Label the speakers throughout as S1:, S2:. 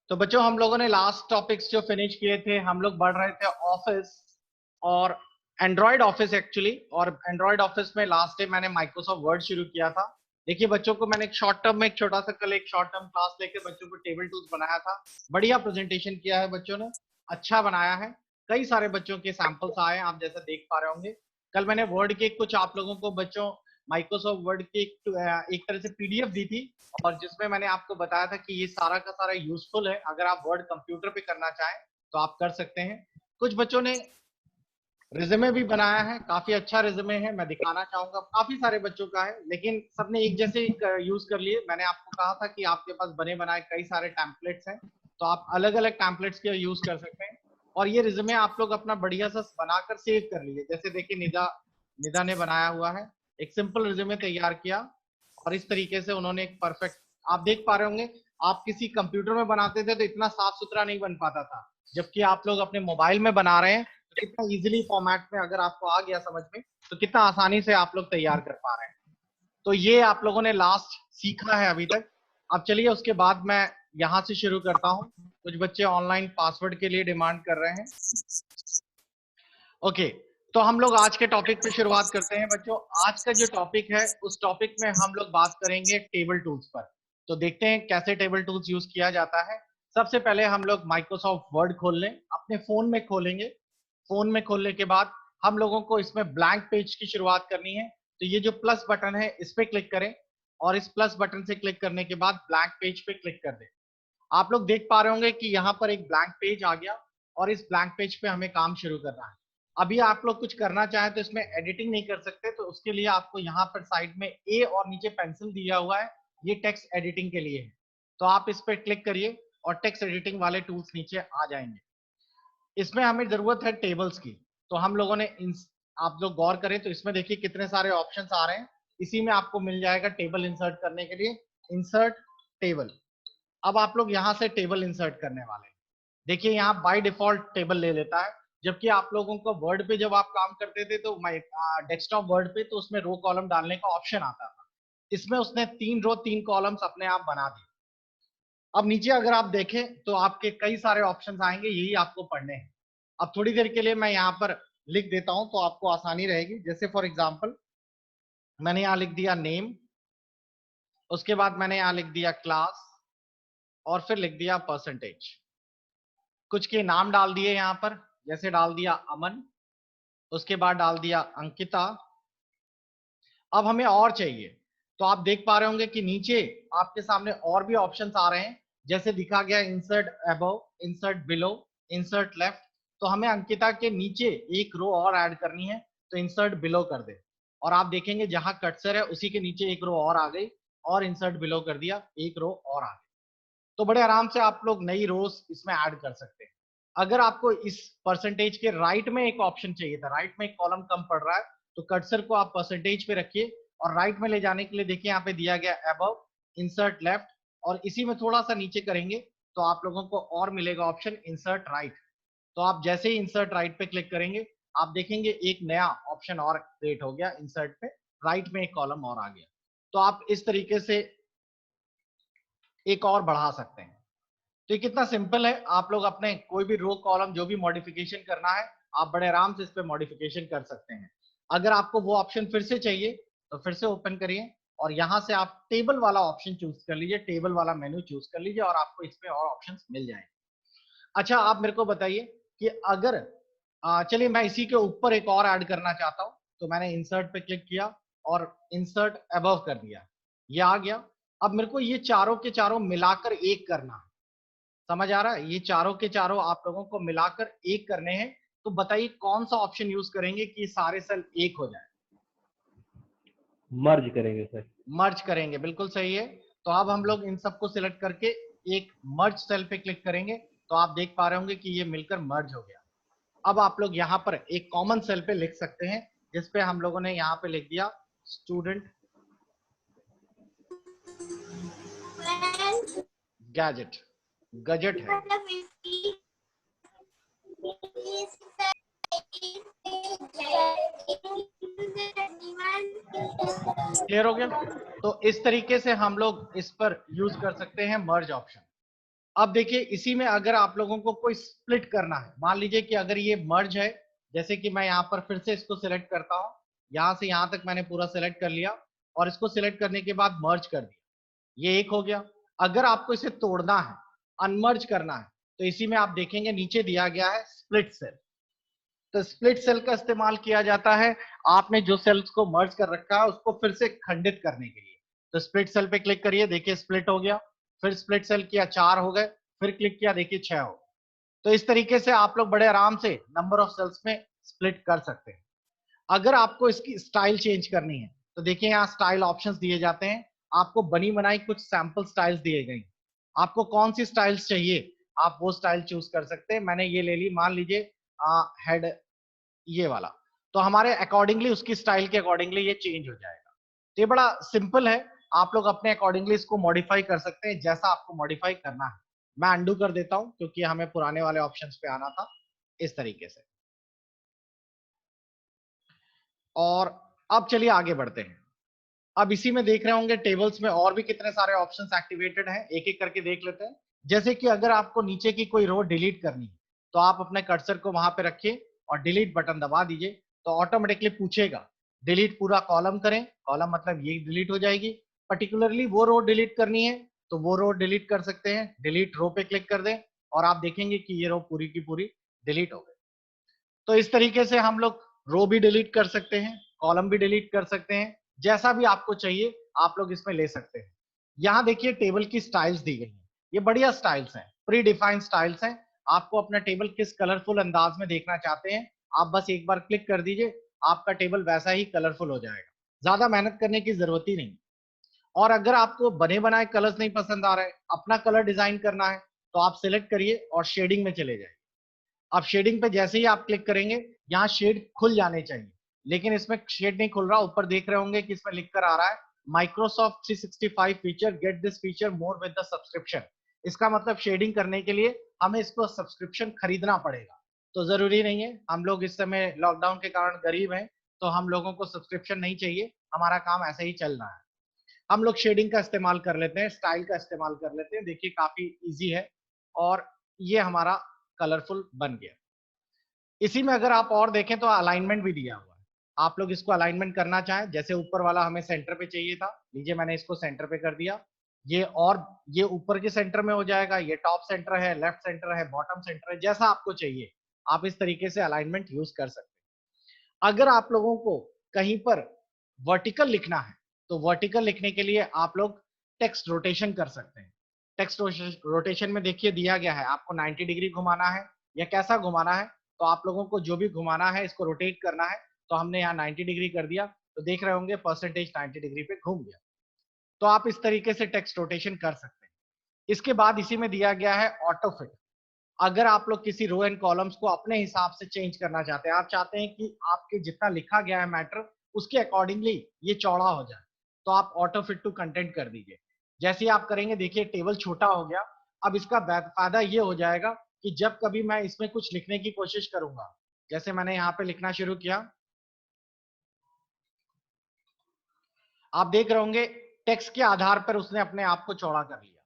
S1: तो बच्चों हम लोगों ने लास्ट टॉपिक्स जो फिनिश किए थे, हम लोग बढ़ रहे थे ऑफिस और एंड्रॉयड ऑफिस एक्चुअली। और एंड्रॉयड ऑफिस में लास्ट डे मैंने माइक्रोसॉफ्ट वर्ड शुरू किया था। देखिए बच्चों को मैंने एक शॉर्ट टर्म में एक छोटा सा कल एक शॉर्ट टर्म क्लास लेके बच्चों को टेबल टूल्स बनाया था। बढ़िया प्रेजेंटेशन किया है बच्चों ने, अच्छा बनाया है। कई सारे बच्चों के सैंपल्स आए, आप जैसा देख पा रहे होंगे। कल मैंने वर्ड के कुछ आप लोगों को बच्चों माइक्रोसॉफ्ट वर्ड की एक तरह से पीडीएफ दी थी, और जिसमें मैंने आपको बताया था कि ये सारा का सारा यूजफुल है। अगर आप वर्ड कंप्यूटर पे करना चाहें तो आप कर सकते हैं। कुछ बच्चों ने रिज्यूमे भी बनाया है, काफी अच्छा रिज्यूमे है, मैं दिखाना चाहूंगा। काफी सारे बच्चों का है, लेकिन सबने एक जैसे यूज कर लिए। मैंने आपको कहा था कि आपके पास बने बनाए कई सारे टेम्पलेट्स हैं, तो आप अलग अलग टेम्पलेट्स के यूज कर सकते हैं। और ये रिज्यूमे आप लोग अपना बढ़िया सा बनाकर सेव कर लीजिए। जैसे देखिए निदा निदा ने बनाया हुआ है, एक सिंपल रिज्यूमे तैयार किया, और इस तरीके से उन्होंने एक परफेक्ट, आप देख पा रहे होंगे। आप किसी कंप्यूटर में बनाते थे तो इतना साफ सुथरा नहीं बन पाता था, जबकि आप लोग अपने मोबाइल में बना रहे हैं तो कितना इजीली फॉर्मेट में अगर आपको आ गया समझ में, तो कितना आसानी से आप लोग तैयार कर पा रहे हैं। तो ये आप लोगों ने लास्ट सीखा है अभी तक। अब चलिए उसके बाद मैं यहां से शुरू करता हूं। कुछ बच्चे ऑनलाइन पासवर्ड के लिए डिमांड कर रहे हैं। ओके, तो हम लोग आज के टॉपिक पे शुरुआत करते हैं बच्चों। आज का जो टॉपिक है उस टॉपिक में हम लोग बात करेंगे टेबल टूल्स पर। तो देखते हैं कैसे टेबल टूल्स यूज किया जाता है। सबसे पहले हम लोग माइक्रोसॉफ्ट वर्ड खोल लें, अपने फोन में खोलेंगे। फोन में खोलने के बाद हम लोगों को इसमें ब्लैंक पेज की शुरुआत करनी है। तो ये जो प्लस बटन है इस पे क्लिक करें, और इस प्लस बटन से क्लिक करने के बाद ब्लैंक पेज पे क्लिक कर दें। आप लोग देख पा रहे होंगे कि यहाँ पर एक ब्लैंक पेज आ गया, और इस ब्लैंक पेज पे हमें काम शुरू करना है। अभी आप लोग कुछ करना चाहें तो इसमें एडिटिंग नहीं कर सकते, तो उसके लिए आपको यहाँ पर साइड में ए और नीचे पेंसिल दिया हुआ है, ये टेक्स्ट एडिटिंग के लिए है। तो आप इस पर क्लिक करिए और टेक्स्ट एडिटिंग वाले टूल्स नीचे आ जाएंगे। इसमें हमें जरूरत है टेबल्स की। तो हम लोगों ने आप लोग गौर करें तो इसमें देखिए कितने सारे ऑप्शंस आ रहे हैं। इसी में आपको मिल जाएगा टेबल इंसर्ट करने के लिए, इंसर्ट टेबल। अब आप लोग यहाँ से टेबल इंसर्ट करने वाले हैं। देखिए यहाँ बाय डिफॉल्ट टेबल ले लेता है, जबकि आप लोगों को वर्ड पे जब आप काम करते थे तो डेस्कटॉप वर्ड पे तो उसमें रो कॉलम डालने का ऑप्शन आता था। इसमें उसने 3 रो 3 कॉलम्स अपने आप बना दिए। अब नीचे अगर आप देखें तो आपके कई सारे ऑप्शंस आएंगे, यही आपको पढ़ने हैं। अब थोड़ी देर के लिए मैं यहाँ पर लिख देता हूं तो आपको आसानी रहेगी। जैसे फॉर एग्जाम्पल मैंने यहाँ लिख दिया नेम, उसके बाद मैंने यहाँ लिख दिया क्लास, और फिर लिख दिया परसेंटेज। कुछ के नाम डाल दिए यहाँ पर, जैसे डाल दिया अमन, उसके बाद डाल दिया अंकिता। अब हमें और चाहिए, तो आप देख पा रहे होंगे कि नीचे आपके सामने और भी ऑप्शंस आ रहे हैं। जैसे दिखा गया insert above, insert below, insert left. तो हमें अंकिता के नीचे एक रो और ऐड करनी है, तो इंसर्ट बिलो कर दे। और आप देखेंगे जहां कर्सर है उसी के नीचे एक रो और आ गई, और इंसर्ट बिलो कर दिया, एक रो और आ गई। तो बड़े आराम से आप लोग नई रोज इसमें ऐड कर सकते हैं। अगर आपको इस परसेंटेज के राइट में एक ऑप्शन चाहिए था, राइट में एक कॉलम कम पड़ रहा है, तो कर्सर को आप परसेंटेज पे रखिए, और राइट में ले जाने के लिए देखिए यहाँ पे दिया गया अबव, इंसर्ट लेफ्ट, और इसी में थोड़ा सा नीचे करेंगे तो आप लोगों को और मिलेगा ऑप्शन इंसर्ट राइट। तो आप जैसे ही इंसर्ट राइट पे क्लिक करेंगे आप देखेंगे एक नया ऑप्शन और क्रिएट हो गया, इंसर्ट पे राइट में एक कॉलम और आ गया। तो आप इस तरीके से एक और बढ़ा सकते हैं। तो ये कितना सिंपल है। आप लोग अपने कोई भी रो कॉलम जो भी मॉडिफिकेशन करना है, आप बड़े आराम से इस पे मॉडिफिकेशन कर सकते हैं। अगर आपको वो ऑप्शन फिर से चाहिए तो फिर से ओपन करिए, और यहां से आप टेबल वाला ऑप्शन चूज कर लीजिए, टेबल वाला मेनू चूज कर लीजिए, और आपको इसमें और ऑप्शंस मिल जाएंगे। अच्छा, आप मेरे को बताइए कि अगर चलिए मैं इसी के ऊपर एक और ऐड करना चाहता हूं, तो मैंने इंसर्ट पे क्लिक किया और इंसर्ट अबव कर दिया, ये आ गया। अब मेरे को ये चारों के चारों मिलाकर एक करना है। समझ आ रहा है? ये चारों के चारों आप लोगों को मिलाकर एक करने हैं। तो बताइए कौन सा ऑप्शन यूज करेंगे कि सारे सेल एक हो जाए?
S2: मर्ज करेंगे सर।
S1: मर्ज करेंगे, बिल्कुल सही है। तो अब हम लोग इन सबको सिलेक्ट करके एक मर्ज सेल पे क्लिक करेंगे, तो आप देख पा रहे होंगे कि ये मिलकर मर्ज हो गया। अब आप लोग यहाँ पर एक कॉमन सेल पे लिख सकते हैं, जिसपे हम लोगों ने यहाँ पे लिख दिया स्टूडेंट गैजेट, गजट है। क्लियर हो गया? तो इस तरीके से हम लोग इस पर यूज कर सकते हैं मर्ज ऑप्शन। अब देखिए इसी में अगर आप लोगों को कोई स्प्लिट करना है, मान लीजिए कि अगर ये मर्ज है, जैसे कि मैं यहाँ पर फिर से इसको सिलेक्ट करता हूँ, यहाँ से यहाँ तक मैंने पूरा सिलेक्ट कर लिया और इसको सिलेक्ट करने के बाद मर्ज कर दिया, ये एक हो गया। अगर आपको इसे तोड़ना है, अनमर्ज करना है, तो इसी में आप देखेंगे नीचे दिया गया है स्प्लिट सेल। तो स्प्लिट सेल का इस्तेमाल किया जाता है आपने जो सेल्स को मर्ज कर रखा है उसको फिर से खंडित करने के लिए। तो स्प्लिट सेल पे क्लिक करिए, देखिए स्प्लिट हो गया, फिर स्प्लिट सेल किया 4 हो गए, फिर क्लिक किया देखिए 6 हो गए। तो इस तरीके से आप लोग बड़े आराम से नंबर ऑफ सेल्स में स्प्लिट कर सकते हैं। अगर आपको इसकी स्टाइल चेंज करनी है तो देखिए यहाँ स्टाइल ऑप्शंस दिए जाते हैं, आपको बनी बनाई कुछ सैंपल स्टाइल्स दिए गए, आपको कौन सी स्टाइल्स चाहिए आप वो स्टाइल चूज कर सकते हैं। मैंने ये ले ली, मान लीजिए हेड ये वाला, तो हमारे अकॉर्डिंगली उसकी स्टाइल के अकॉर्डिंगली ये चेंज हो जाएगा। तो ये बड़ा सिंपल है, आप लोग अपने अकॉर्डिंगली इसको मॉडिफाई कर सकते हैं जैसा आपको मॉडिफाई करना है। मैं अंडू कर देता हूं क्योंकि हमें पुराने वाले ऑप्शंस पे आना था, इस तरीके से। और अब चलिए आगे बढ़ते हैं। अब इसी में देख रहे होंगे टेबल्स में और भी कितने सारे ऑप्शंस एक्टिवेटेड हैं, एक एक करके देख लेते हैं। जैसे कि अगर आपको नीचे की कोई रो डिलीट करनी है तो आप अपने कर्सर को वहां पे रखिए और डिलीट बटन दबा दीजिए, तो ऑटोमेटिकली पूछेगा डिलीट पूरा कॉलम करें, कॉलम मतलब ये डिलीट हो जाएगी। पर्टिकुलरली वो रो डिलीट करनी है तो वो रो डिलीट कर सकते हैं, डिलीट रो पे क्लिक कर दें और आप देखेंगे कि ये रो पूरी की पूरी डिलीट हो गई। तो इस तरीके से हम लोग रो भी डिलीट कर सकते हैं, कॉलम भी डिलीट कर सकते हैं, जैसा भी आपको चाहिए आप लोग इसमें ले सकते हैं। यहाँ देखिए टेबल की स्टाइल्स दी गई हैं, ये बढ़िया स्टाइल्स हैं, प्री डिफाइंड स्टाइल्स हैं। आपको अपना टेबल किस कलरफुल अंदाज में देखना चाहते हैं, आप बस एक बार क्लिक कर दीजिए, आपका टेबल वैसा ही कलरफुल हो जाएगा, ज्यादा मेहनत करने की जरूरत ही नहीं। और अगर आपको बने बनाए कलर्स नहीं पसंद आ रहे, अपना कलर डिजाइन करना है, तो आप सिलेक्ट करिए और शेडिंग में चले जाइए। अब शेडिंग पे जैसे ही आप क्लिक करेंगे यहाँ शेड खुल जाने चाहिए, लेकिन इसमें शेड नहीं खुल रहा। ऊपर देख रहे होंगे कि इसमें लिख कर आ रहा है Microsoft 365 feature, get this feature more with the subscription. इसका मतलब शेडिंग करने के लिए हमें इसको सब्सक्रिप्शन खरीदना पड़ेगा। तो जरूरी नहीं है, हम लोग इस समय लॉकडाउन के कारण गरीब हैं, तो हम लोगों को सब्सक्रिप्शन नहीं चाहिए, हमारा काम ऐसे ही चल रहा है। हम लोग शेडिंग का इस्तेमाल कर लेते हैं, स्टाइल का इस्तेमाल कर लेते हैं, देखिए काफी इजी है और ये हमारा कलरफुल बन गया। इसी में अगर आप और देखें तो अलाइनमेंट भी दिया हुआ है, आप लोग इसको अलाइनमेंट करना चाहें, जैसे ऊपर वाला हमें सेंटर पे चाहिए था, लीजिए मैंने इसको सेंटर पे कर दिया, ये और ये ऊपर के सेंटर में हो जाएगा, ये टॉप सेंटर है, लेफ्ट सेंटर है, बॉटम सेंटर है, जैसा आपको चाहिए आप इस तरीके से अलाइनमेंट यूज कर सकते हैं। अगर आप लोगों को कहीं पर वर्टिकल लिखना है तो वर्टिकल लिखने के लिए आप लोग टेक्स्ट रोटेशन कर सकते हैं। टेक्स्ट रोटेशन में देखिए दिया गया है आपको 90 डिग्री घुमाना है या कैसा घुमाना है, तो आप लोगों को जो भी घुमाना है इसको रोटेट करना है, तो हमने यहाँ 90 डिग्री कर दिया, तो देख रहे होंगे परसेंटेज 90 डिग्री पे घूम गया। तो आप इस तरीके से टेक्स्ट रोटेशन कर सकते हैं। इसके बाद इसी में दिया गया है ऑटो फिट। अगर आप लोग किसी रो एंड कॉलम्स को अपने हिसाब से चेंज करना चाहते हैं, आप चाहते हैं कि आपके जितना लिखा गया है मैटर उसके अकॉर्डिंगली ये चौड़ा हो जाए, तो आप ऑटो फिट टू कंटेंट कर दीजिए। जैसे ही आप करेंगे देखिए टेबल छोटा हो गया। अब इसका फायदा ये हो जाएगा कि जब कभी मैं इसमें कुछ लिखने की कोशिश करूंगा, जैसे मैंने यहाँ पे लिखना शुरू किया, आप देख रहे होंगे टेक्स्ट के आधार पर उसने अपने आप को चौड़ा कर लिया।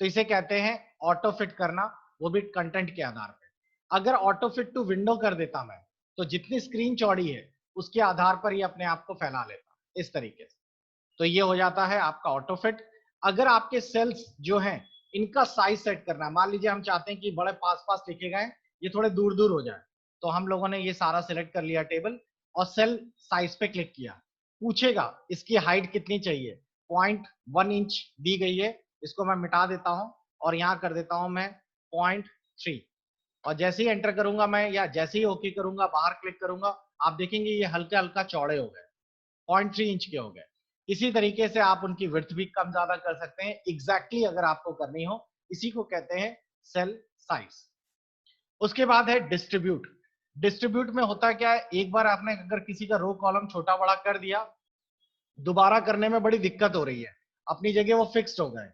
S1: तो इसे कहते हैं ऑटो फिट करना, वो भी कंटेंट के आधार पे। अगर ऑटो फिट टू विंडो कर देता मैं, तो जितनी स्क्रीन चौड़ी है उसके आधार पर ये अपने आप को फैला लेता इस तरीके से। तो ये हो जाता है आपका ऑटो फिट। अगर आपके सेल्स जो हैं इनका साइज सेट करना है, मान लीजिए हम चाहते हैं कि बड़े पास पास लिखे गए ये थोड़े दूर दूर हो जाए, तो हम लोगों ने ये सारा सिलेक्ट कर लिया टेबल और सेल साइज पे क्लिक किया, पूछेगा इसकी हाइट कितनी चाहिए, 0.1 इंच दी गई है, इसको मैं मिटा देता हूं और यहाँ कर देता हूं मैं 0.3। और जैसे ही एंटर करूंगा मैं या जैसे ही ओके करूंगा बाहर क्लिक करूंगा, आप देखेंगे ये हल्का हल्का चौड़े हो गए, 0.3 इंच के हो गए। इसी तरीके से आप उनकी विड्थ भी कम ज्यादा कर सकते हैं, एग्जैक्टली अगर आपको करनी हो। इसी को कहते हैं सेल साइज। उसके बाद है डिस्ट्रीब्यूट। डिस्ट्रीब्यूट में होता क्या है, एक बार आपने अगर किसी का रो कॉलम छोटा बड़ा कर दिया, दोबारा करने में बड़ी दिक्कत हो रही है, अपनी जगह वो फिक्स्ड हो गए,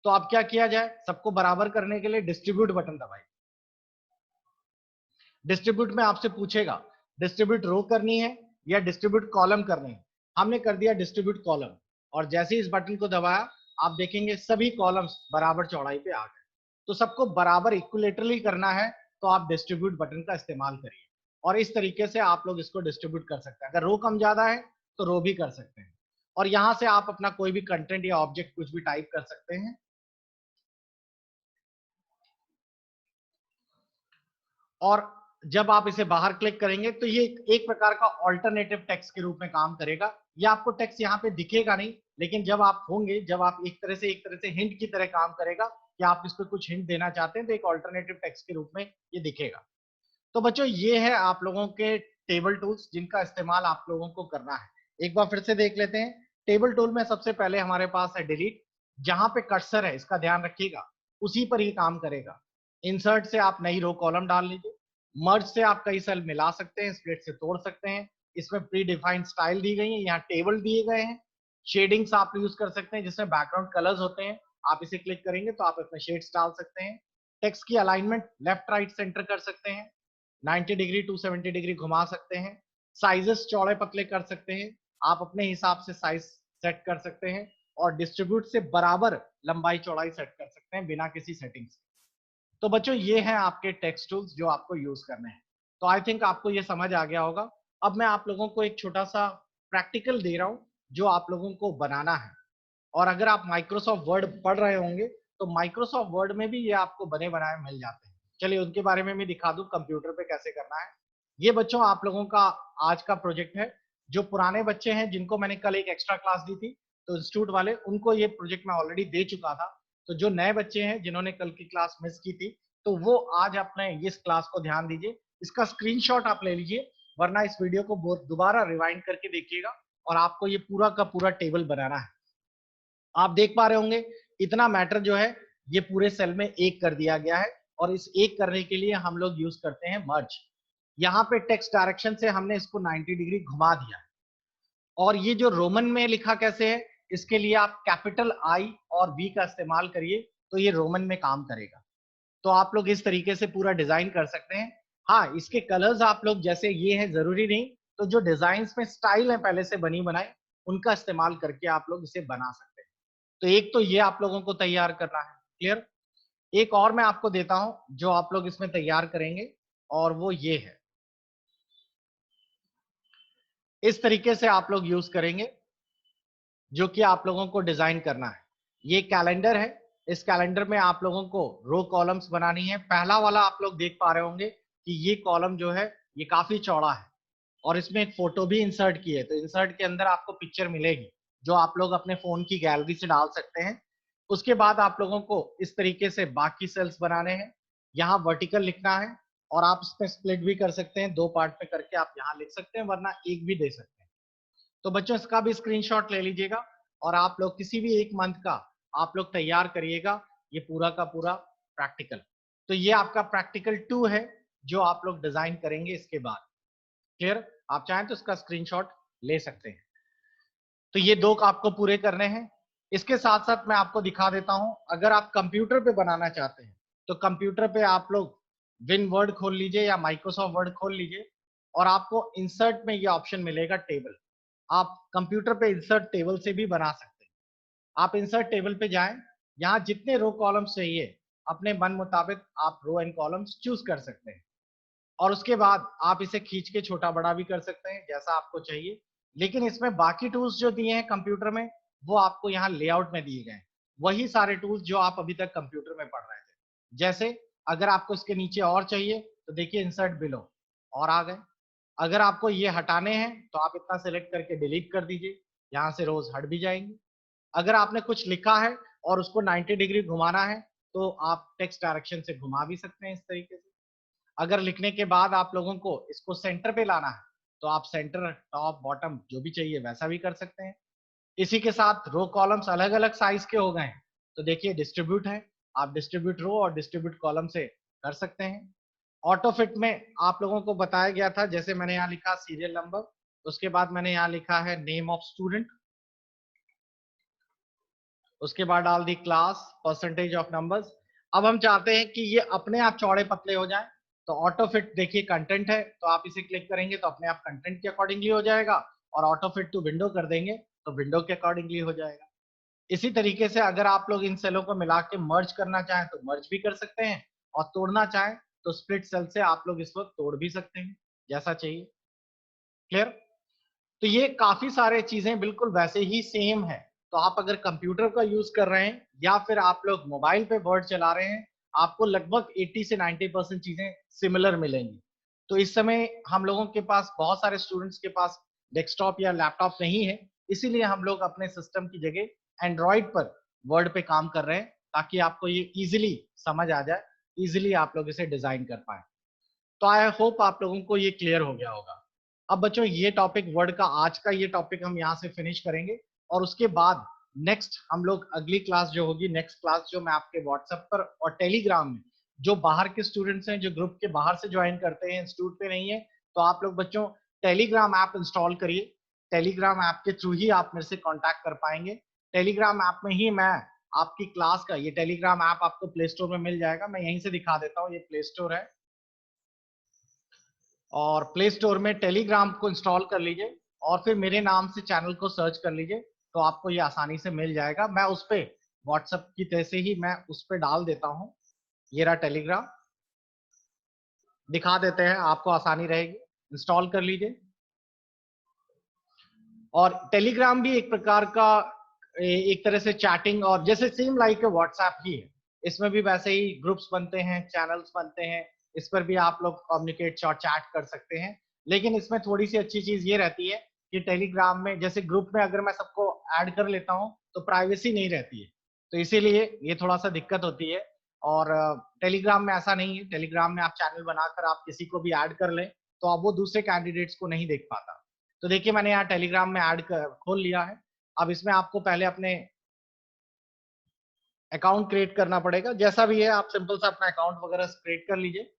S1: तो अब क्या किया जाए, सबको बराबर करने के लिए डिस्ट्रीब्यूट बटन दबाइए। डिस्ट्रीब्यूट में आपसे पूछेगा डिस्ट्रीब्यूट रो करनी है या डिस्ट्रीब्यूट कॉलम करनी है, हमने कर दिया डिस्ट्रीब्यूट कॉलम, और जैसे ही इस बटन को दबाया आप देखेंगे सभी कॉलम्स बराबर चौड़ाई पे आ गए। तो सबको बराबर इक्विलेटरली करना है तो आप डिस्ट्रीब्यूट बटन का इस्तेमाल करिए, और इस तरीके से आप लोग इसको डिस्ट्रीब्यूट कर सकते हैं। अगर रो कम ज्यादा है तो रो भी कर सकते हैं, और यहां से आप अपना कोई भी कंटेंट या ऑब्जेक्ट कुछ भी टाइप कर सकते हैं। और जब आप इसे बाहर क्लिक करेंगे तो ये एक प्रकार का ऑल्टरनेटिव टेक्स्ट के रूप में काम करेगा। ये आपको टेक्स्ट यहाँ पे दिखेगा नहीं, लेकिन जब आप होंगे, जब आप एक तरह से हिंट की तरह काम करेगा कि आप इस पर कुछ हिंट देना चाहते हैं, तो एक ऑल्टरनेटिव टेक्स्ट के रूप में ये दिखेगा। तो बच्चों ये है आप लोगों के टेबल टूल्स जिनका इस्तेमाल आप लोगों को करना है। एक बार फिर से देख लेते हैं। टेबल टूल में सबसे पहले हमारे पास है डिलीट। जहां पे कर्सर है इसका ध्यान रखिएगा, उसी पर ही काम करेगा। इंसर्ट से आप नई रो कॉलम डाल लीजिए। मर्ज से आप कई सेल मिला सकते हैं, स्प्लिट से तोड़ सकते हैं। इसमें प्री डिफाइंड स्टाइल दी गई है, यहाँ टेबल दिए गए हैं। शेडिंग्स आप यूज कर सकते हैं जिसमें बैकग्राउंड कलर्स होते हैं। आप इसे क्लिक करेंगे तो आप अपने शेड्स डाल सकते हैं। टेक्स्ट की अलाइनमेंट लेफ्ट राइट सेंटर कर सकते हैं। 90 डिग्री 270 डिग्री घुमा सकते हैं। साइजेस चौड़े पतले कर सकते हैं, आप अपने हिसाब से साइज सेट कर सकते हैं। और डिस्ट्रीब्यूट से बराबर लंबाई चौड़ाई सेट कर सकते हैं बिना किसी सेटिंग्स। तो बच्चों ये हैं आपके टेक्स्ट टूल्स जो आपको यूज करने हैं। तो आई थिंक आपको ये समझ आ गया होगा। अब मैं आप लोगों को एक छोटा सा प्रैक्टिकल दे रहा हूं जो आप लोगों को बनाना है। और अगर आप माइक्रोसॉफ्ट वर्ड पढ़ रहे होंगे तो माइक्रोसॉफ्ट वर्ड में भी ये आपको बने बनाए मिल जाते हैं। चलिए उनके बारे में भी दिखा दूं कंप्यूटर पे कैसे करना है। ये बच्चों आप लोगों का आज का प्रोजेक्ट है। जो पुराने बच्चे हैं जिनको मैंने कल एक एक्स्ट्रा क्लास दी थी, तो इंस्टीट्यूट वाले, उनको ये प्रोजेक्ट मैं ऑलरेडी दे चुका था। तो जो नए बच्चे हैं जिन्होंने कल की क्लास मिस की थी, तो वो आज अपने इस क्लास को ध्यान दीजिए। इसका स्क्रीनशॉट आप ले लीजिए, वरना इस वीडियो को दोबारा रिवाइंड करके देखिएगा। और आपको ये पूरा का पूरा टेबल बनाना है। आप देख पा रहे होंगे इतना मैटर जो है ये पूरे सेल में एक कर दिया गया है। और इस एक करने के लिए हम लोग यूज करते हैं मर्ज। यहाँ पे टेक्स्ट डायरेक्शन से हमने इसको 90 डिग्री घुमा दिया है। और ये जो रोमन में लिखा कैसे है, इसके लिए आप कैपिटल आई और वी का इस्तेमाल करिए, तो ये रोमन में काम करेगा। तो आप लोग इस तरीके से पूरा डिजाइन कर सकते हैं। हाँ, इसके कलर्स आप लोग जैसे ये है जरूरी नहीं, तो जो डिजाइन में स्टाइल है पहले से बनी बनाई, उनका इस्तेमाल करके आप लोग इसे बना सकते हैं। तो एक तो ये आप लोगों को तैयार करना है, क्लियर। एक और मैं आपको देता हूं जो आप लोग इसमें तैयार करेंगे, और वो ये है। इस तरीके से आप लोग यूज करेंगे जो कि आप लोगों को डिजाइन करना है। ये कैलेंडर है। इस कैलेंडर में आप लोगों को रो कॉलम्स बनानी है। पहला वाला आप लोग देख पा रहे होंगे कि ये कॉलम जो है ये काफी चौड़ा है, और इसमें एक फोटो भी इंसर्ट की है। तो इंसर्ट के अंदर आपको पिक्चर मिलेगी जो आप लोग अपने फोन की गैलरी से डाल सकते हैं। उसके बाद आप लोगों को इस तरीके से बाकी सेल्स बनाने हैं। यहाँ वर्टिकल लिखना है, और आप इसमें स्प्लिट भी कर सकते हैं, दो पार्ट में करके आप यहाँ लिख सकते हैं, वरना एक भी दे सकते हैं। तो बच्चों इसका भी स्क्रीनशॉट ले लीजिएगा, और आप लोग किसी भी एक मंथ का आप लोग तैयार करिएगा ये पूरा का पूरा प्रैक्टिकल। तो ये आपका प्रैक्टिकल 2 है जो आप लोग डिजाइन करेंगे इसके बाद। क्लियर। आप चाहें तो इसका स्क्रीनशॉट ले सकते हैं। तो ये दो आपको पूरे करने हैं। इसके साथ साथ मैं आपको दिखा देता हूं, अगर आप कंप्यूटर पे बनाना चाहते हैं तो कंप्यूटर पे आप लोग विन वर्ड खोल लीजिए या माइक्रोसॉफ्ट वर्ड खोल लीजिए, और आपको इंसर्ट में ये ऑप्शन मिलेगा टेबल। आप कंप्यूटर पे इंसर्ट टेबल से भी बना सकते हैं। आप इंसर्ट टेबल पे जाएं, यहाँ जितने रो कॉलम्स चाहिए अपने मन मुताबिक आप रो एंड कॉलम्स चूज कर सकते हैं। और उसके बाद आप इसे खींच के छोटा बड़ा भी कर सकते हैं जैसा आपको चाहिए। लेकिन इसमें बाकी टूल्स जो दिए हैं कंप्यूटर में, वो आपको यहाँ लेआउट में दिए गए हैं। वही सारे टूल्स जो आप अभी तक कंप्यूटर में पढ़ रहे थे। जैसे अगर आपको इसके नीचे और चाहिए तो देखिए इंसर्ट बिलो, और आ गए। अगर आपको ये हटाने हैं तो आप इतना सेलेक्ट करके डिलीट कर दीजिए, यहाँ से रोज हट भी जाएंगे। अगर आपने कुछ लिखा है और उसको 90 डिग्री घुमाना है तो आप टेक्स्ट डायरेक्शन से घुमा भी सकते हैं इस तरीके से। अगर लिखने के बाद आप लोगों को इसको सेंटर पे लाना है तो आप सेंटर टॉप बॉटम जो भी चाहिए वैसा भी कर सकते हैं। इसी के साथ रो कॉलम्स अलग अलग साइज के हो गए हैं, तो देखिए डिस्ट्रीब्यूट है, आप डिस्ट्रीब्यूट रो और डिस्ट्रीब्यूट कॉलम से कर सकते हैं। ऑटो फिट में आप लोगों को बताया गया था, जैसे मैंने यहाँ लिखा सीरियल नंबर, उसके बाद मैंने यहाँ लिखा है नेम ऑफ स्टूडेंट, उसके बाद डाल दी क्लास, परसेंटेज ऑफ नंबर्स। अब हम चाहते हैं कि ये अपने आप चौड़े पतले हो जाएं, तो ऑटो फिट देखिए कंटेंट है, तो आप इसे क्लिक करेंगे तो अपने आप कंटेंट के अकॉर्डिंगली हो जाएगा। और ऑटो फिट टू विंडो कर देंगे तो विंडो के अकॉर्डिंगली हो जाएगा। इसी तरीके से अगर आप लोग इन सेलों को मिला के मर्ज करना चाहें तो मर्ज भी कर सकते हैं, और तोड़ना चाहें तो स्प्लिट सेल से आप लोग इसको तोड़ भी सकते हैं जैसा चाहिए। क्लियर? तो ये काफी सारे चीजें बिल्कुल वैसे ही सेम है। तो आप अगर कंप्यूटर का यूज कर रहे हैं या फिर आप लोग मोबाइल पे वर्ड चला रहे हैं, आपको लगभग 80 से 90% चीजें सिमिलर मिलेंगी। तो इस समय हम लोगों के पास, बहुत सारे स्टूडेंट्स के पास डेस्कटॉप या लैपटॉप नहीं है, इसीलिए हम लोग अपने सिस्टम की जगह एंड्रॉइड पर वर्ड पे काम कर रहे हैं, ताकि आपको ये इजिली समझ आ जाए, इजिली आप लोग इसे डिजाइन कर पाए। तो आई होप आप लोगों को ये क्लियर हो गया होगा। अब बच्चों, ये टॉपिक वर्ड का आज का ये टॉपिक हम यहाँ से फिनिश करेंगे, और उसके बाद नेक्स्ट हम लोग अगली क्लास जो होगी, नेक्स्ट क्लास जो मैं आपके व्हाट्सएप पर और टेलीग्राम में, जो बाहर के स्टूडेंट्स हैं, जो ग्रुप के बाहर से ज्वाइन करते हैं, इंस्टीट्यूट पे नहीं है, तो आप लोग बच्चों टेलीग्राम ऐप इंस्टॉल करिए। टेलीग्राम ऐप के थ्रू ही आप मेरे से कॉन्टैक्ट कर पाएंगे। टेलीग्राम ऐप में ही मैं आपकी क्लास का, ये टेलीग्राम ऐप आपको प्ले स्टोर में मिल जाएगा, मैं यहीं से दिखा देता हूँ, ये प्ले स्टोर है, और प्ले स्टोर में टेलीग्राम को इंस्टॉल कर लीजिए, और फिर मेरे नाम से चैनल को सर्च कर लीजिए, तो आपको ये आसानी से मिल जाएगा। मैं उस पर व्हाट्सएप की तरह से ही मैं उस पर डाल देता हूँ, ये रहा टेलीग्राम, दिखा देते हैं, आपको आसानी रहेगी, इंस्टॉल कर लीजिए। और टेलीग्राम भी एक प्रकार का एक तरह से चैटिंग, और जैसे सेम लाइक व्हाट्सएप ही है, इसमें भी वैसे ही ग्रुप्स बनते हैं, चैनल्स बनते हैं, इस पर भी आप लोग कम्युनिकेट और चैट कर सकते हैं। लेकिन इसमें थोड़ी सी अच्छी चीज ये रहती है कि टेलीग्राम में जैसे ग्रुप में अगर मैं सबको ऐड कर लेता हूँ तो प्राइवेसी नहीं रहती है, तो इसीलिए ये थोड़ा सा दिक्कत होती है। और टेलीग्राम में ऐसा नहीं है, टेलीग्राम में आप चैनल बनाकर आप किसी को भी ऐड कर लें तो अब वो दूसरे कैंडिडेट्स को नहीं देख पाता। तो देखिए, मैंने यहाँ टेलीग्राम में ऐड खोल लिया है। अब इसमें आपको पहले अपने अकाउंट क्रिएट करना पड़ेगा, जैसा भी है आप सिंपल सा अपना अकाउंट वगैरह क्रिएट कर लीजिए,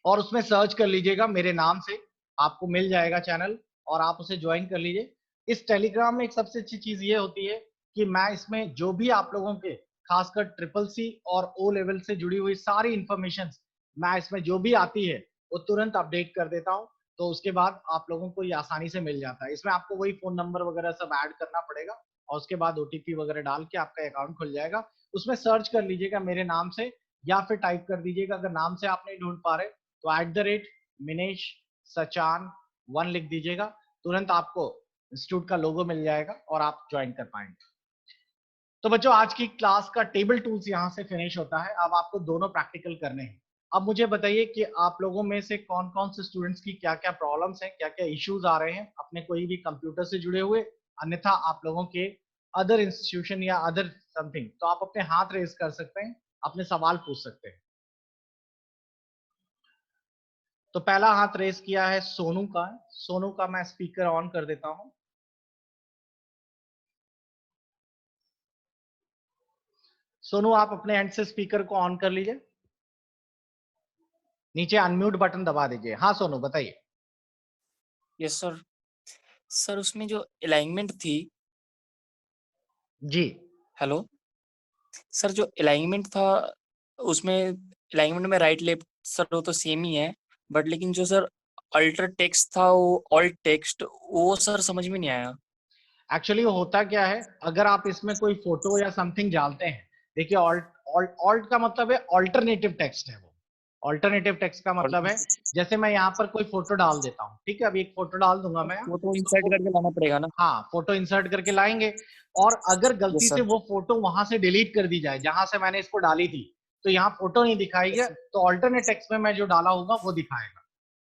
S1: और उसमें सर्च कर लीजिएगा मेरे नाम से, आपको मिल जाएगा चैनल, और आप उसे ज्वाइन कर लीजिए। इस टेलीग्राम में एक सबसे अच्छी चीज ये होती है कि मैं इसमें जो भी आप लोगों के, खासकर ट्रिपल सी और ओ लेवल से जुड़ी हुई सारी इंफॉर्मेशन, मैं इसमें जो भी आती है वो तुरंत अपडेट कर देता हूँ, तो उसके बाद आप लोगों को ये आसानी से मिल जाता है। इसमें आपको वही फोन नंबर वगैरह सब ऐड करना पड़ेगा, और उसके बाद ओटीपी वगैरह डाल के आपका अकाउंट खुल जाएगा। उसमें सर्च कर लीजिएगा मेरे नाम से, या फिर टाइप कर दीजिएगा, अगर नाम से आप नहीं ढूंढ पा रहे तो @Minesh Sachan 1 लिख दीजिएगा, तुरंत आपको इंस्टीट्यूट का लोगो मिल जाएगा और आप ज्वाइन कर पाएंगे। तो बच्चों, आज की क्लास का टेबल टूल्स यहाँ से फिनिश होता है। अब आपको दोनों प्रैक्टिकल करने हैं। अब मुझे बताइए कि आप लोगों में से कौन कौन से स्टूडेंट्स की क्या क्या प्रॉब्लम्स हैं, क्या क्या इश्यूज आ रहे हैं अपने कोई भी कंप्यूटर से जुड़े हुए, अन्यथा आप लोगों के अदर इंस्टीट्यूशन या अदर समथिंग, तो आप अपने हाथ रेज कर सकते हैं, अपने सवाल पूछ सकते हैं। तो पहला हाथ रेस किया है सोनू का। सोनू का मैं स्पीकर ऑन कर देता हूं। सोनू, आप अपने एंड से स्पीकर को ऑन कर लीजिए, नीचे अनम्यूट बटन दबा दीजिए। हाँ सोनू, बताइए।
S2: Yes sir. सर उसमें जो अलाइनमेंट थी,
S1: जी
S2: हेलो सर, जो अलाइनमेंट था उसमें, अलाइनमेंट में राइट लेफ्ट सर वो तो सेम ही है, बट लेकिन जो सर अल्टर टेक्स्ट था, वो ऑल्ट टेक्स्ट, वो सर समझ में नहीं आया।
S1: एक्चुअली होता क्या है, अगर आप इसमें कोई फोटो या समथिंग डालते हैं, देखिए ऑल्ट ऑल्ट ऑल्ट का मतलब है ऑल्टरनेटिव टेक्स्ट है वो। ऑल्टरनेटिव टेक्स्ट का मतलब है, जैसे मैं यहाँ पर कोई फोटो डाल देता हूँ, ठीक है, अभी एक फोटो डाल दूंगा मैं यहाँ,
S2: वो तो इंसर्ट
S1: तो
S2: करके लाना पड़ेगा ना।
S1: हाँ, फोटो इंसर्ट करके लाएंगे, और अगर गलती
S2: यस
S1: से
S2: सर।
S1: वो फोटो वहां से डिलीट कर दी जाए जहां से मैंने इसको डाली थी, तो यहाँ फोटो नहीं दिखाएगा,
S2: यस सर।
S1: तो ऑल्टरनेट टेक्स्ट में मैं जो डाला होगा वो दिखाएगा।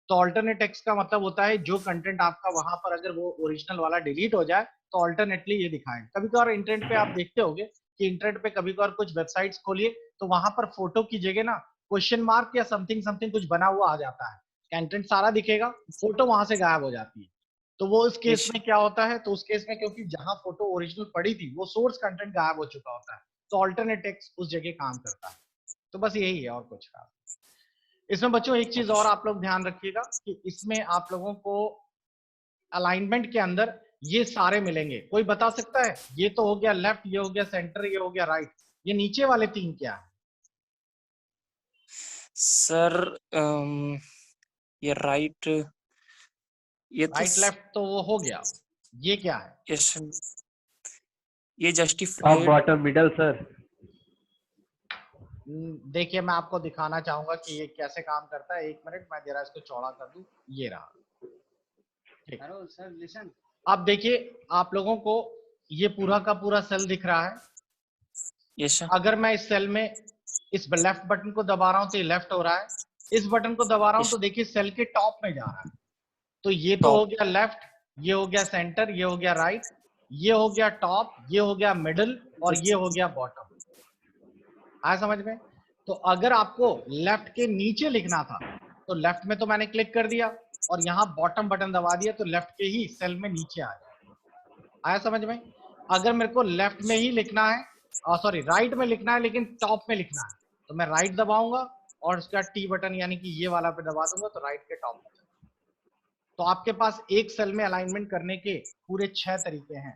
S1: तो ऑल्टरनेट टेक्स्ट का मतलब होता है जो कंटेंट आपका वहां पर अगर वो ओरिजिनल वाला डिलीट हो जाए तो ऑल्टरनेटली ये दिखाएगा। कभी कभार इंटरनेट पे आप देखते होंगे कि इंटरनेट पे कभी कभार कुछ वेबसाइट्स खोलिए तो वहां पर फोटो की जगह ना क्वेश्चन मार्क या समथिंग समथिंग कुछ बना हुआ आ जाता है, कंटेंट सारा दिखेगा, फोटो वहां से गायब हो जाती है। तो वो उस केस
S2: यस।
S1: में क्या होता है, तो उस केस में क्योंकि जहां फोटो ओरिजिनल पड़ी थी वो सोर्स कंटेंट गायब हो चुका होता है, तो ऑल्टरनेट टेक्स्ट उस जगह काम करता है। तो बस यही है, और कुछ खास। इसमें बच्चों एक चीज और आप लोग ध्यान रखिएगा कि इसमें आप लोगों को अलाइनमेंट के अंदर ये सारे मिलेंगे। कोई बता सकता है, ये तो हो गया लेफ्ट, ये हो गया सेंटर, ये हो गया राइट, ये नीचे वाले तीन क्या है?
S2: सर ये राइट, ये तो
S1: राइट लेफ्ट तो वो हो गया, ये क्या है?
S2: यस, ये
S3: top
S2: justified
S3: bottom middle sir.
S1: देखिए मैं आपको दिखाना चाहूंगा कि ये कैसे काम करता है। 1 मिनट, मैं जरा इसको चौड़ा कर दूं। ये रहा, ठीक।
S4: Sir listen.
S1: अब देखिए आप लोगों को ये पूरा का पूरा सेल दिख रहा है।
S2: Yes sir.
S1: अगर मैं इस सेल में इस लेफ्ट बटन को दबा रहा हूं तो ये लेफ्ट हो रहा है, इस बटन को दबा रहा हूं तो देखिए सेल के टॉप में जा रहा है। तो ये तो हो गया लेफ्ट, ये हो गया सेंटर, ये हो गया राइट, ये हो गया टॉप, ये हो गया मिडिल और ये हो गया बॉटम। आया समझ में? तो अगर आपको लेफ्ट के नीचे लिखना था तो लेफ्ट में तो मैंने क्लिक कर दिया और यहाँ बॉटम बटन दबा दिया तो लेफ्ट के ही सेल में नीचे आ जाए। आया समझ में? अगर मेरे को लेफ्ट में ही लिखना है, सॉरी राइट में लिखना है लेकिन टॉप में लिखना है, तो मैं राइट दबाऊंगा और उसका टी बटन यानी कि ये वाला पे दबा दूंगा तो राइट के टॉप में। तो आपके पास एक सेल में अलाइनमेंट करने के पूरे 6 तरीके हैं।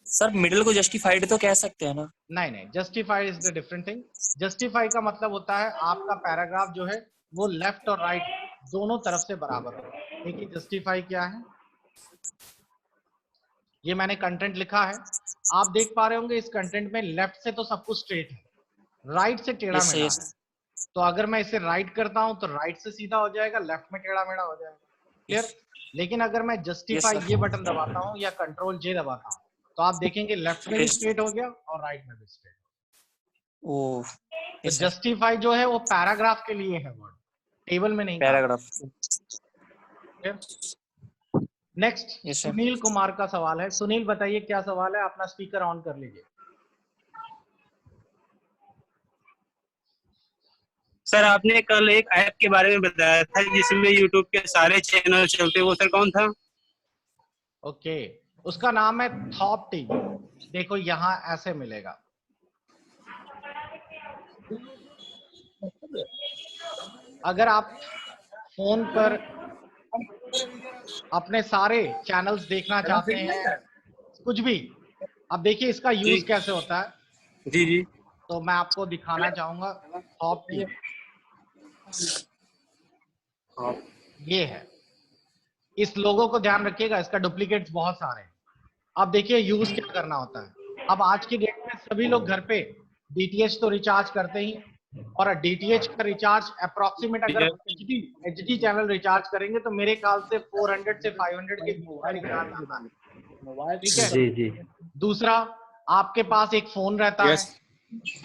S2: सर मिडिल को जस्टिफाइड तो कह सकते हैं ना?
S1: नहीं नहीं, justified is the different thing. Justify का मतलब होता है आपका पैराग्राफ जो है वो लेफ्ट और राइट दोनों तरफ से बराबर हो। देखिए जस्टिफाई क्या है, ये मैंने कंटेंट लिखा है, आप देख पा रहे होंगे इस कंटेंट में लेफ्ट से तो सब कुछ स्ट्रेट है, राइट से टेढ़ा
S2: यस
S1: मेढ़ा
S2: यस।
S1: है। तो अगर मैं इसे राइट करता हूं तो राइट से सीधा हो जाएगा, लेफ्ट में टेढ़ा मेढ़ा हो जाएगा। क्लियर? लेकिन अगर मैं जस्टिफाई ये बटन दबाता हूं या कंट्रोल जे दबाता हूं तो आप देखेंगे लेफ्ट में भी स्ट्रेट हो गया और राइट में भी स्ट्रेट।
S2: ओ
S1: तो जस्टिफाई जो है वो पैराग्राफ के लिए है वर्ड, टेबल में नहीं।
S2: Paragraph.
S1: Next
S2: Yes, sir.
S1: Sunil Kumar का सवाल है। सुनील बताइए क्या सवाल है, अपना स्पीकर ऑन कर लीजिए।
S4: सर आपने कल एक ऐप के बारे में बताया था जिसमें यूट्यूब के सारे चैनल चलते, वो सर कौन था?
S1: ओके, उसका नाम है थॉप टीवी। देखो यहाँ ऐसे मिलेगा, अगर आप फोन पर अपने सारे चैनल्स देखना चाहते हैं कुछ भी, अब देखिए इसका यूज कैसे होता है।
S4: जी जी।
S1: तो मैं आपको दिखाना चाहूंगा टॉप टीवी, ये है। इस लोगो को ध्यान रखिएगा, इसका डुप्लीकेट्स बहुत सारे हैं। अब देखिए यूज क्या करना होता है। अब आज की डेट में सभी लोग घर पे डीटीएच तो रिचार्ज करते ही, और डीटीएच का रिचार्ज अप्रोक्सीमेट अगर एचडी चैनल रिचार्ज करेंगे तो मेरे ख्याल से 400 से 500 के बीच में रिचार्ज आता है। ठीक है
S3: जी जी।
S1: दूसरा, आपके पास एक फोन रहता है,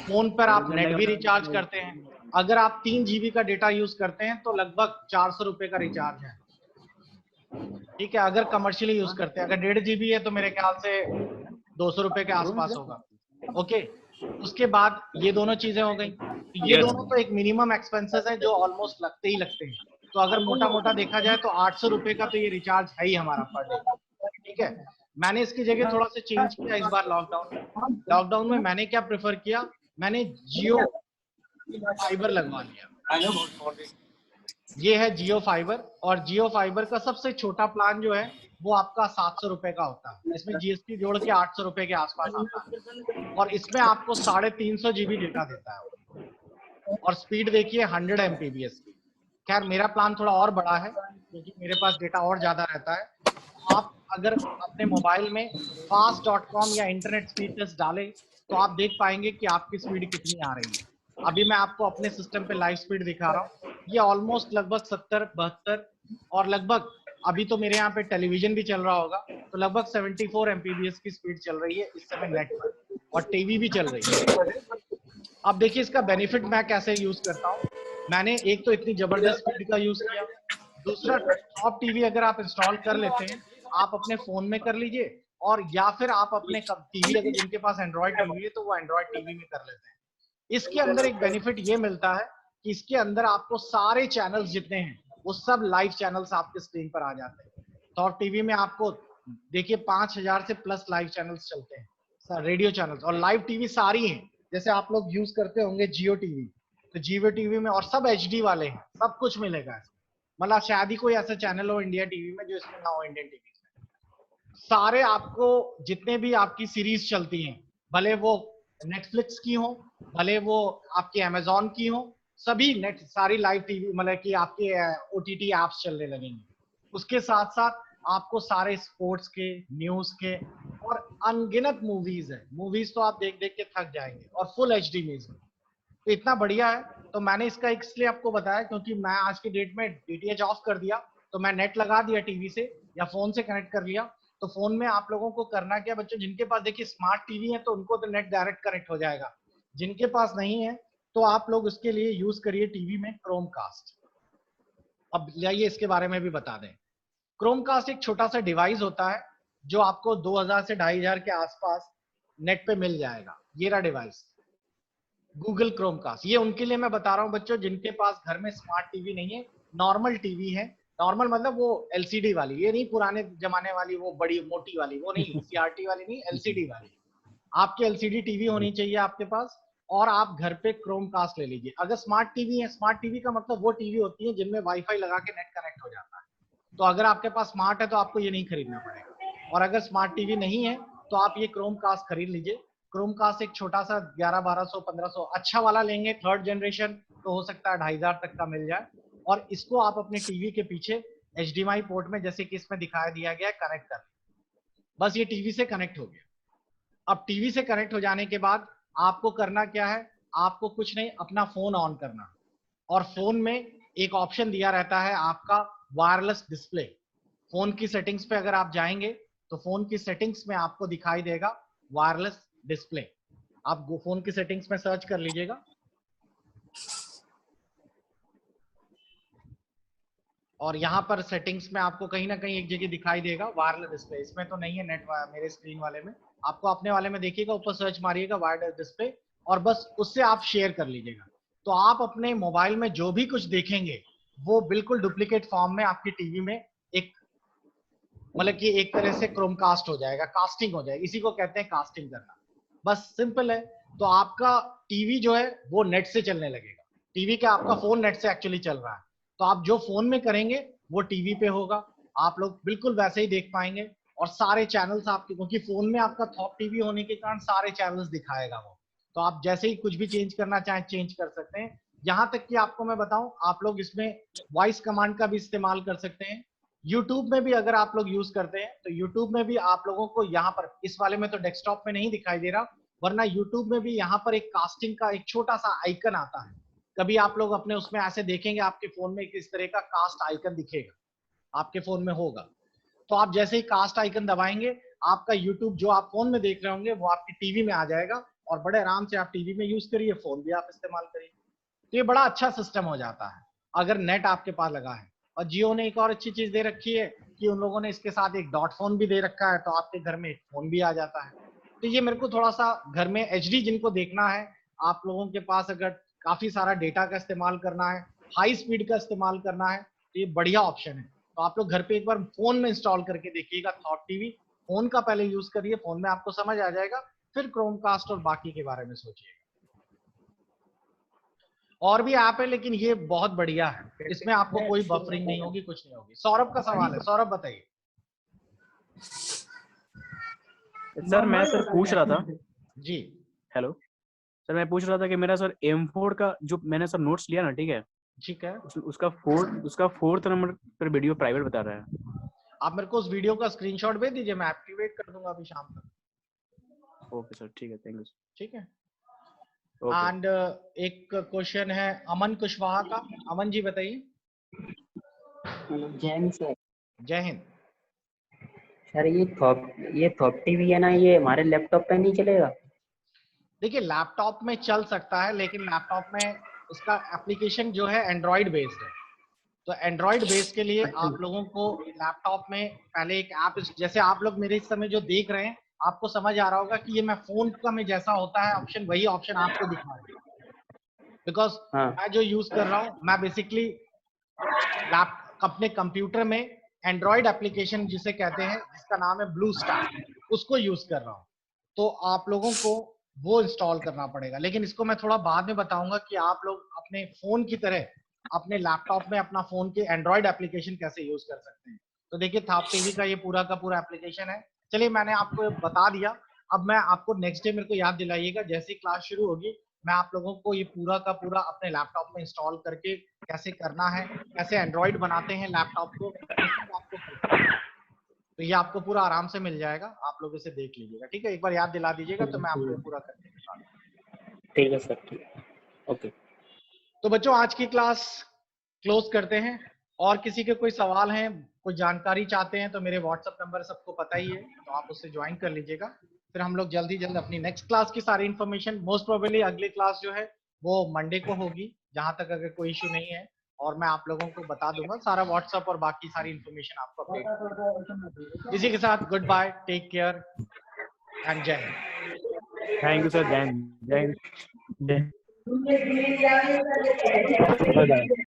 S1: फोन पर आप नेट भी रिचार्ज करते हैं। अगर आप 3 जीबी का डेटा यूज करते हैं तो लगभग 400 रुपए का रिचार्ज है। ठीक है, अगर कमर्शियली यूज करते हैं, अगर 1.5 जीबी है तो मेरे ख्याल से 200 रुपए के आसपास होगा। ओके, उसके बाद ये दोनों चीजें हो गई। ये दोनों तो एक मिनिमम एक्सपेंसेस है जो ऑलमोस्ट लगते ही लगते हैं। तो अगर मोटा मोटा देखा जाए तो 800 रुपए का तो ये रिचार्ज है ही हमारा पर डे। ठीक है, मैंने इसकी जगह थोड़ा सा चेंज किया इस बार लॉकडाउन में मैंने क्या प्रेफर किया, मैंने जियो फाइबर लगवा लिया। ये है जियो फाइबर, और जियो फाइबर का सबसे छोटा प्लान जो है वो आपका 700 रुपए का होता है। इसमें जीएसटी जोड़ के 800 रुपए के आसपास आता है, और इसमें आपको 350 जीबी डेटा देता है, और स्पीड देखिए 100 एमपीबीएस की। खैर मेरा प्लान थोड़ा और बड़ा है क्योंकि मेरे पास डेटा और ज्यादा रहता है। आप अगर अपने मोबाइल में fast.com या इंटरनेट स्पीड टेस्ट डालें तो आप देख पाएंगे कि आपकी स्पीड कितनी आ रही है। अभी मैं आपको अपने सिस्टम पे लाइव स्पीड दिखा रहा हूँ, ये ऑलमोस्ट लगभग 70-72, और लगभग अभी तो मेरे यहाँ पे टेलीविजन भी चल रहा होगा तो लगभग 74 एमपीबीएस की स्पीड चल रही है इस समय नेट पर, और टीवी भी चल रही है। अब देखिए इसका बेनिफिट मैं कैसे यूज करता हूँ। मैंने एक तो इतनी जबरदस्त स्पीड का यूज किया, दूसरा टॉप टीवी अगर आप इंस्टॉल कर लेते हैं आप अपने फोन में कर लीजिए, और या फिर आप अपने टीवी, अगर जिनके पास एंड्रॉइड टीवी है तो वो एंड्रॉइड टीवी में कर लेते हैं। इसके अंदर एक बेनिफिट ये मिलता है कि इसके अंदर आपको सारे चैनल्स जितने हैं वो सब लाइव चैनल्स आपके स्क्रीन पर आ जाते हैं। टॉप टीवी में आपको देखिए 5000 से प्लस लाइव चैनल्स चलते हैं, रेडियो चैनल्स, और लाइव टीवी सारी हैं। जैसे आप लोग यूज करते होंगे जियो टीवी, तो जियो टीवी में और सब एचडी वाले हैं, सब कुछ मिलेगा इसमें। मतलब शायद ही कोई ऐसा चैनल हो इंडिया टीवी में जो इसमें ना हो इंडियन टीवी में। सारे आपको जितने भी आपकी सीरीज चलती हैं, भले वो नेटफ्लिक्स की हो, भले वो आपकी अमेजोन की हो, सभी नेट सारी लाइव टीवी मतलब कि आपके ओटीटी एप्स चलने लगेंगे। उसके साथ साथ आपको सारे स्पोर्ट्स के, न्यूज के, और अनगिनत मूवीज है, मूवीज तो आप देख देख के थक जाएंगे, और फुल एचडी म्यूजिक, तो इतना बढ़िया है। तो मैंने इसका इसलिए आपको बताया क्योंकि मैं आज की डेट में डीटीएच ऑफ कर दिया, तो मैं नेट लगा दिया टीवी से या फोन से कनेक्ट कर लिया। तो फोन में आप लोगों को करना क्या बच्चों, जिनके पास देखिए स्मार्ट टीवी है तो उनको तो नेट डायरेक्ट कनेक्ट हो जाएगा, जिनके पास नहीं है तो आप लोग उसके लिए यूज करिए टीवी में क्रोमकास्ट। अब लाइए इसके बारे में भी बता दें। क्रोमकास्ट एक छोटा सा डिवाइस होता है जो आपको 2000 से 2500 के आसपास नेट पे मिल जाएगा। ये रहा डिवाइस, गूगल क्रोमकास्ट। ये उनके लिए मैं बता रहा हूँ बच्चों जिनके पास घर में स्मार्ट टीवी नहीं है, नॉर्मल टीवी है। नॉर्मल मतलब वो एलसीडी वाली, ये नहीं पुराने जमाने वाली वो बड़ी मोटी वाली, वो नहीं, सीआरटी वाली नहीं, एलसीडी वाली। आपकी एलसीडी टीवी होनी चाहिए आपके पास, और आप घर पे क्रोमकास्ट ले लीजिए। अगर स्मार्ट टीवी है, स्मार्ट टीवी का मतलब वो टीवी होती है जिनमें वाईफाई लगा के नेट कनेक्ट हो जाता है। तो अगर आपके पास स्मार्ट है तो आपको ये नहीं खरीदना पड़ेगा, और अगर स्मार्ट टीवी नहीं है तो आप ये क्रोमकास्ट खरीद लीजिए। क्रोमकास्ट एक छोटा सा 1100, 1200, अच्छा वाला लेंगे थर्ड जनरेशन तो हो सकता है 2500 तक का मिल जाए, और इसको आप अपने टीवी के पीछे एचडीएमआई पोर्ट में, जैसे कि इसमें दिखाया दिया गया है, कनेक्ट कर, बस ये टीवी से कनेक्ट हो गया। अब टीवी से कनेक्ट हो जाने के बाद आपको करना क्या है, आपको कुछ नहीं, अपना फोन ऑन करना, और फोन में एक ऑप्शन दिया रहता है आपका वायरलेस डिस्प्ले। फोन की सेटिंग्स पे अगर आप जाएंगे तो फोन की सेटिंग्स में आपको दिखाई देगा वायरलेस डिस्प्ले। आप फोन की सेटिंग्स में सर्च कर लीजिएगा, और यहाँ पर सेटिंग्स में आपको कहीं ना कहीं एक जगह दिखाई देगा वायरलेस डिस्प्ले। इसमें तो नहीं है नेट, मेरे स्क्रीन वाले में, आपको अपने वाले में देखिएगा, ऊपर सर्च मारिएगा वायरलेस डिस्प्ले, और बस उससे आप शेयर कर लीजिएगा। तो आप अपने मोबाइल में जो भी कुछ देखेंगे वो बिल्कुल डुप्लीकेट फॉर्म में आपकी टीवी में एक, मतलब कि एक तरह से क्रोमकास्ट हो जाएगा, कास्टिंग हो जाएगी, इसी को कहते हैं कास्टिंग करना। बस सिंपल है। तो आपका टीवी जो है वो नेट से चलने लगेगा, टीवी का आपका फोन नेट से एक्चुअली चल रहा है, तो आप जो फोन में करेंगे वो टीवी पे होगा, आप लोग बिल्कुल वैसे ही देख पाएंगे, और सारे चैनल्स आपके, क्योंकि फोन में आपका थॉप टीवी होने के कारण सारे चैनल्स दिखाएगा वो, तो आप जैसे ही कुछ भी चेंज करना चाहें चेंज कर सकते हैं। यहाँ तक कि आपको मैं बताऊं, आप लोग इसमें वॉइस कमांड का भी इस्तेमाल कर सकते हैं। यूट्यूब में भी अगर आप लोग यूज करते हैं तो यूट्यूब में भी आप लोगों को यहाँ पर, इस वाले में तो डेस्कटॉप में नहीं दिखाई दे रहा, वरना यूट्यूब में भी यहाँ पर एक कास्टिंग का एक छोटा सा आइकन आता है। कभी आप लोग अपने उसमें ऐसे देखेंगे आपके फोन में किस तरह का कास्ट आइकन दिखेगा, आपके फोन में होगा। तो आप जैसे ही कास्ट आइकन दबाएंगे, आपका यूट्यूब जो आप फोन में देख रहे होंगे वो आपकी टीवी में आ जाएगा, और बड़े आराम से आप टीवी में यूज करिए, फोन भी आप इस्तेमाल करिए। तो ये बड़ा अच्छा सिस्टम हो जाता है अगर नेट आपके पास लगा है। और जियो ने एक और अच्छी चीज दे रखी है कि उन लोगों ने इसके साथ एक डॉट फोन भी दे रखा है, तो आपके घर में एक फोन भी आ जाता है। तो ये मेरे को थोड़ा सा घर में एचडी जिनको देखना है, आप लोगों के पास अगर काफी सारा डेटा का इस्तेमाल करना है, हाई स्पीड का इस्तेमाल करना है, तो ये बढ़िया ऑप्शन है। तो आप लोग घर पे एक बार फोन में इंस्टॉल करके देखिएगा थॉट टीवी, फोन का पहले यूज करिए, फोन में आपको समझ आ जाएगा, फिर क्रोमकास्ट और बाकी के बारे में सोचिएगा। और भी ऐप है लेकिन ये बहुत बढ़िया है, इसमें आपको कोई बफरिंग नहीं होगी, कुछ नहीं होगी। सौरभ का सवाल है, सौरभ बताइए।
S3: सर मैं सर पूछ रहा था,
S1: जी
S3: हेलो सर, मैं पूछ रहा था कि मेरा सर M4 का जो मैंने सर नोट्स लिया ना, ठीक है,
S1: ठीक है,
S3: उसका फोर्थ नंबर पर वीडियो प्राइवेट बता रहा है।
S1: आप मेरे को उस वीडियो का स्क्रीनशॉट भेज दीजिए, मैं एक्टिवेट कर दूंगा अभी शाम तक।
S3: ओके सर, ठीक है, थैंक यू।
S1: ठीक है। एंड एक क्वेश्चन है अमन कुशवाहा का। अमन जी बताइए।
S5: जय हिंद सर।
S1: जय हिंद
S5: सर ये थॉप टीवी है ना, ये हमारे लैपटॉप पे नहीं चलेगा?
S1: देखिए लैपटॉप में चल सकता है, लेकिन लैपटॉप में इसका एप्लीकेशन जो है एंड्रॉइड बेस्ड है। तो एंड्रॉइड बेस के लिए आप लोगों को लैपटॉप में पहले एक ऐप, जैसे आप लोग मेरे इस समय जो देख रहे हैं, आपको समझ आ रहा होगा कि ये मैं फोन का में जैसा होता है ऑप्शन, वही ऑप्शन आपको दिखा रहा है। बिकॉज मैं जो यूज कर रहा हूँ, मैं बेसिकली अपने कंप्यूटर में एंड्रॉइड एप्लीकेशन जिसे कहते हैं, जिसका नाम है ब्लू स्टार, उसको यूज कर रहा हूँ। तो आप लोगों को वो इंस्टॉल करना पड़ेगा, लेकिन इसको मैं थोड़ा बाद में बताऊंगा कि आप लोग अपने फोन की तरह अपने लैपटॉप में अपना फोन के एंड्रॉइड एप्लीकेशन कैसे यूज कर सकते हैं। तो देखिए थॉप टीवी का ये पूरा का पूरा एप्लीकेशन है। चलिए मैंने आपको बता दिया, अब मैं आपको नेक्स्ट डे मेरे को याद दिलाइएगा, जैसे ही क्लास शुरू होगी मैं आप लोगों को ये पूरा का पूरा अपने लैपटॉप में इंस्टॉल करके कैसे करना है, कैसे एंड्रॉइड बनाते हैं लैपटॉप को, आपको तो ये आपको पूरा आराम से मिल जाएगा, आप लोग इसे देख लीजिएगा, ठीक है। एक बार याद दिला दीजिएगा तो मैं आपको पूरा करके दिखा दूंगा।
S5: ठीक है सर, ठीक है, ओके।
S1: तो बच्चों आज की क्लास क्लोज करते हैं। और किसी के कोई सवाल हैं, कोई जानकारी चाहते हैं तो मेरे व्हाट्सएप नंबर सबको पता ही है, तो आप उससे ज्वाइन कर लीजिएगा। फिर हम लोग जल्दी जल्द अपनी नेक्स्ट क्लास की सारी इन्फॉर्मेशन, मोस्ट प्रोबेबली अगली क्लास जो है वो मंडे को होगी, जहां तक अगर कोई इश्यू नहीं है, और मैं आप लोगों को बता दूंगा सारा व्हाट्सएप और बाकी सारी इन्फॉर्मेशन आपको अपडेट। इसी के साथ goodbye, take care and जय हिंद।
S3: थैंक यू सर, जय हिंद, जय हिंद, जय हिंद। Bye bye.